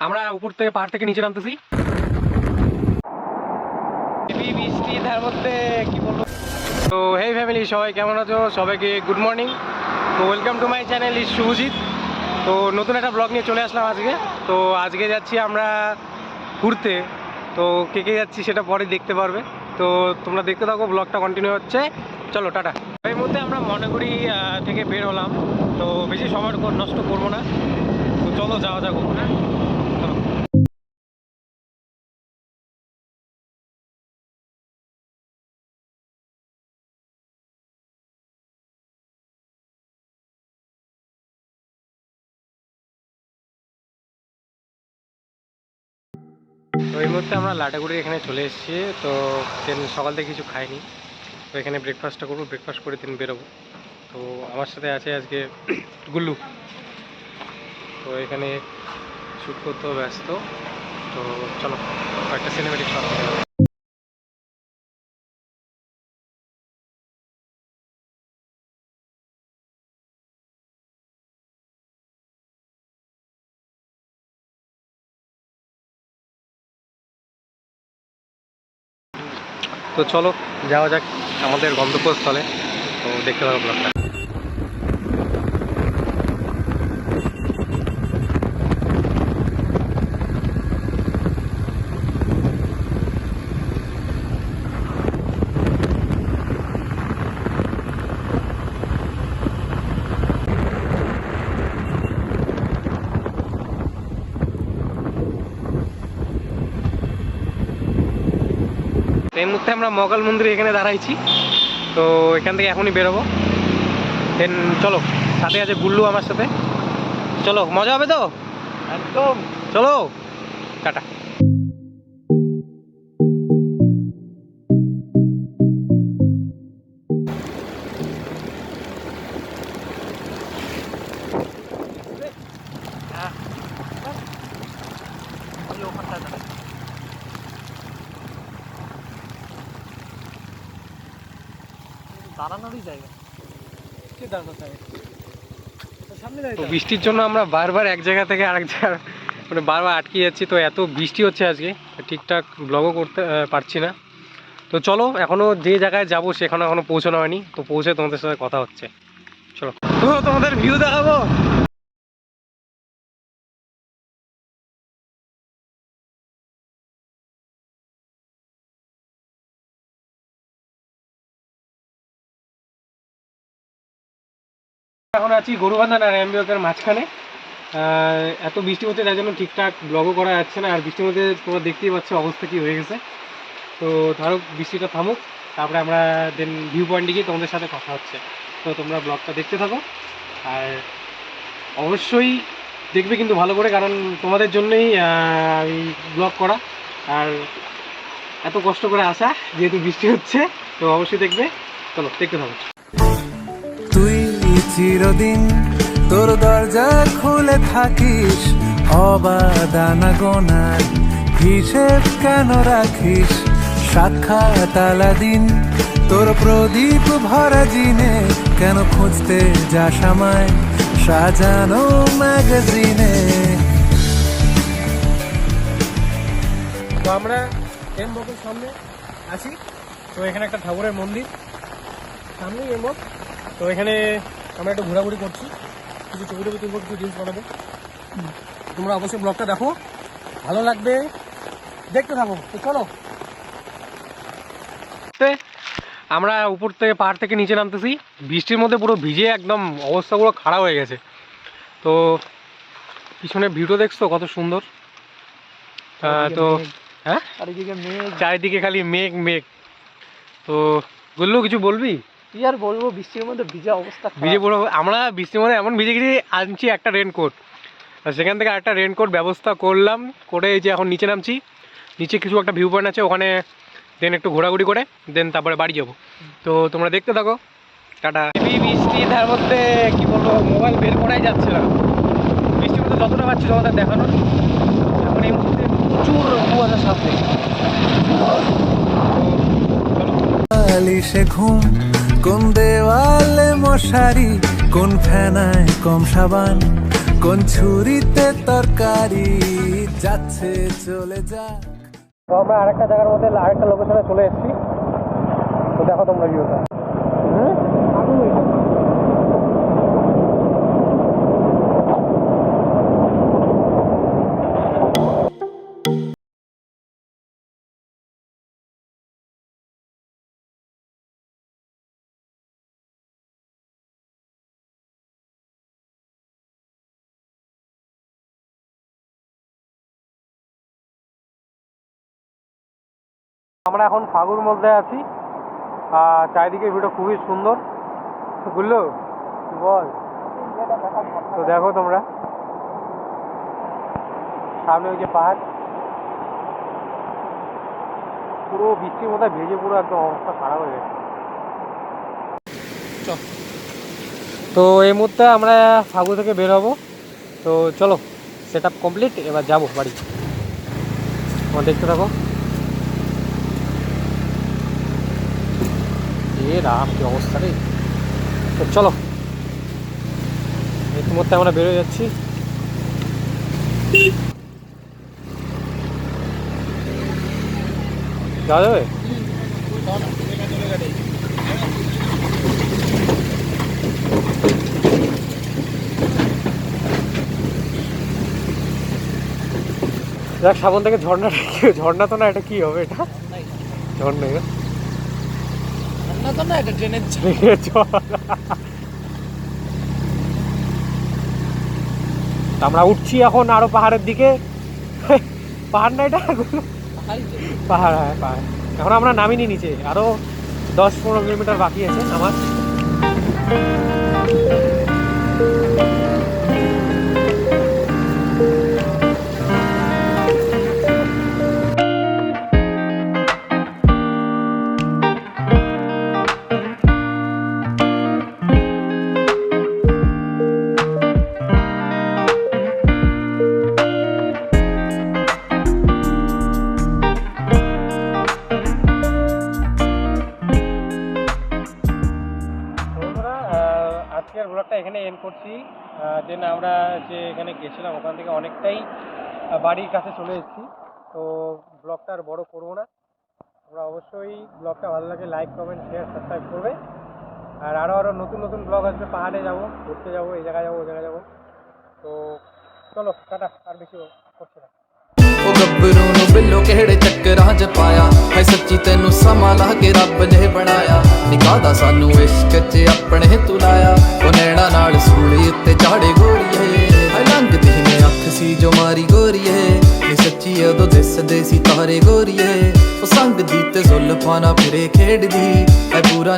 আমরা উপর থেকে পাহাড় থেকে নিচে নামতেছি, বৃষ্টি তার মধ্যে কি বলবো। তো হেই ফ্যামিলি, সবাই কেমন আছো? সবাইকে গুড মর্নিং। তো welcome to my channel is Subhajit. তো নতুন একটা ব্লগ নিয়ে চলে আসলাম আজকে। তো আজকে যাচ্ছি আমরা ঘুরতে। তো কে কে যাচ্ছি সেটা পরে দেখতে পারবে। তো তোমরা দেখতে থাকো, ব্লগটা কন্টিনিউ হচ্ছে। চলো টাটা। এর মধ্যে আমরা মনেগুড়ি থেকে বের হলাম। তো বেশি সময় নষ্ট করবো না, তো চলো যাওয়া যাক ওখানে। চলো। তো এই মুহূর্তে আমরা লাটাগুড়ি এখানে চলে এসেছি। তো সকাল থেকে কিছু খাইনি, তো এখানে ব্রেকফাস্টটা করবো, ব্রেকফাস্ট করে বেরোবো। তো আমার সাথে আছে আজকে গুল্লু। তো এখানে শ্যুট করতেও ব্যস্ত। তো চলো একটা সিনেমেটিক শট হবে। তো চলো যাওয়া যাক আমাদের গন্তব্যস্থলে। তো দেখতে পাবো ব্লগটা। এই মুহূর্তে আমরা মগাল মন্দিরে এখানে দাঁড়াইছি। তো এখান থেকে এখনই বেরোবো। দেন চলো, সাথে আছে গুল্লু আমার সাথে। চলো, মজা হবে তো একদম। চলো টাটা। দাঁড়ানোরই জায়গা, কি দাঁড়ানোর জায়গা? তো বৃষ্টির জন্য আমরা বারবার এক জায়গা থেকে আরেক জায়গা মানে বারবার আটকে যাচ্ছি। তো এত বৃষ্টি হচ্ছে আজকে, ঠিকঠাক ব্লগও করতে পারছি না। তো চলো, এখনও যে জায়গায় যাবো সেখানে এখনও পৌঁছানো হয়নি। তো পৌঁছে তোমাদের সাথে কথা হচ্ছে। চলো, তো তোমাদের ভিউ দেখাবো। এখন আছি গরুবান্ধা আর অ্যাম্বিওকের মাঝখানে। এত বৃষ্টি হচ্ছে তাই জন্য ঠিকঠাক ব্লগও করা যাচ্ছে না। আর বৃষ্টির মধ্যে তোমরা দেখতেই পাচ্ছ অবস্থা কি হয়ে গেছে। তো ধরো বৃষ্টিটা থামুক, তারপরে আমরা দেন ভিউ পয়েন্টে গিয়ে তোমাদের সাথে কথা হচ্ছে। তো তোমরা ব্লগটা দেখতে থাকো, আর অবশ্যই দেখবে কিন্তু ভালো করে, কারণ তোমাদের জন্যই এই ব্লগ করা আর এত কষ্ট করে আসা। যেহেতু বৃষ্টি হচ্ছে, তো অবশ্যই দেখবে। চলো দেখতে থাকো। তুই চিরদিন তোর দরজা খুলে থাকিস, অবাদানা গোনার হিসেব কেন রাখিস? সাক্ষাৎ আলাদিন তোর প্রদীপ ভরা জিনে, কেন খুঁজতে যাস আমায় সাজানো ম্যাগাজিনে? তো আমরা এমবকের সামনে আছি। তো এখানে একটা ঠাকুরের মন্দির সামনেই এমবক। তো এখানে আমরা একটু ঘোরাঘুরি করছি, কিছু ছবি টবি তুলবো, কিছু রিলস বানাবো। তোমরা অবশ্যই ব্লগটা দেখো, ভালো লাগবে, দেখতে থাকো। তো চলো, আমরা উপর থেকে পাহাড় থেকে নিচে নামতেছি। বৃষ্টির মধ্যে পুরো ভিজে একদম অবস্থা পুরো খারাপ হয়ে গেছে। তো পিছনে ভিডিও দেখছো কত সুন্দর। তো হ্যাঁ, চারিদিকে খালি মেঘ মেঘ। তো বললো কিছু বলবি? কি আর বলবো, বৃষ্টির মধ্যে ভিজে অবস্থা ভিজে পুরো আমরা বৃষ্টির মধ্যে এমন ভিজে গেছি, আনছি একটা রেনকোট। আর সেখান থেকে একটা রেনকোট ব্যবস্থা করলাম, করে এই যে এখন নিচে নামছি। নিচে কিছু একটা ভিউ পয়েন্ট আছে, ওখানে দেন একটু ঘোরাঘুরি করে দেন তারপরে বাড়ি যাবো। তো তোমরা দেখতে থাকো, টাটা। বৃষ্টি তার মধ্যে কি বলবো, মোবাইল বের করাই যাচ্ছে না। বৃষ্টির মধ্যে যতটা পাচ্ছি তোমাদের দেখানোর। এখন এই মুহূর্তে প্রচুর কুয়াশার সাথে। সে ঘুম কোন দেওয়ালে মশারি, কোন ফেনায় কম সাবান, কোন ছুরিতে তরকারি যাচ্ছে চলে যাক। তো আমরা আরেকটা জায়গার মধ্যে আরেকটা লোকেশনে চলে এসেছি। তো দেখো তোমরা ভিউটা। আমরা এখন ফাগুর মধ্যে আছি, চারিদিকে ভিউটা খুবই সুন্দর। বুঝলো বল? তো দেখো তোমরা সামনে ওই যে পাহাড়, পুরো বৃষ্টির মধ্যে ভেজে পুরো একদম অবস্থা খারাপ হয়ে গেছে। তো এই মুহূর্তে আমরা ফাগু থেকে বের হবো। তো চলো, সেট আপ কমপ্লিট, এবার যাবো বাড়ি। তোমার দেখতে থাকো। এ রাম, কি অবস্থা রে। তো চলো, এই মুহূর্তে আমরা বেরোয় যাচ্ছি। যাওয়া যাবে? দেখ সামন থেকে ঝর্ণাটা, ঝর্ণা তো না, এটা কি হবে? এটা ঝর্ণা, তো না, এটা ট্রেনের আমরা উঠছি এখন আরো পাহাড়ের দিকে। পাহাড় না এটা? পাহাড়, হ্যাঁ পাহাড়। এখন আমরা নামিনি নিচে, আরো 10-15 কিলোমিটার বাকি আছে আমার। আজকের ব্লগটা এখানে এন্ড করছি। দেন আমরা যে এখানে গেছিলাম ওখান থেকে অনেকটাই বাড়ির কাছে চলে এসেছি। তো ব্লগটা আর বড় করবো না। তোমরা অবশ্যই ব্লগটা ভালো লাগে লাইক, কমেন্ট, শেয়ার, সাবস্ক্রাইব করবে। আর আরও নতুন নতুন ব্লগ আসবে। পাহাড়ে যাবো, ঘুরতে যাবো, এই জায়গায় যাবো, ওই জায়গায় যাবো। তো চলো টাটা, আর বেশি করছি না। ਉਹ ਗੱਭਰੂ ਨੂੰ ਬਿੱਲੋ ਕਿਹੜੇ ਚੱਕਰਾਂ 'ਚ ਪਾਇਆ ਹੈ ਸੱਚੀ ਤੈਨੂੰ ਸਮਾਂ ਲਾ ਕੇ ਰੱਬ ਨੇ ਬਣਾਇਆ ਨਿਕਾਹਦਾ ਸਾਨੂੰ ਇਸ਼ਕ 'ਚ ਆਪਣੇ ਤੁਲਾਇਆ ਉਹ ਨੈਣਾ ਨਾਲ ਸੂਲੀ ਉੱਤੇ ਝਾੜੇ ਗੋਰੀਏ ਹੈ ਲੰਘਦੀ ਨੇ ਅੱਖ ਸੀ ਜੋ ਮਾਰੀ ਗੋਰੀਏ ਨੀ ਸੱਚੀ ਉਦੋਂ ਦਿਸਦੇ ਸੀ ਤਾਰੇ ਗੋਰੀਏ ਉਹ ਸੰਗ ਦੀ ਤੇ ਜ਼ੁਲਫਾਂ ਨਾਲ ਫਿਰੇ ਖੇਡਦੀ ਹੈ ਪੂਰਾ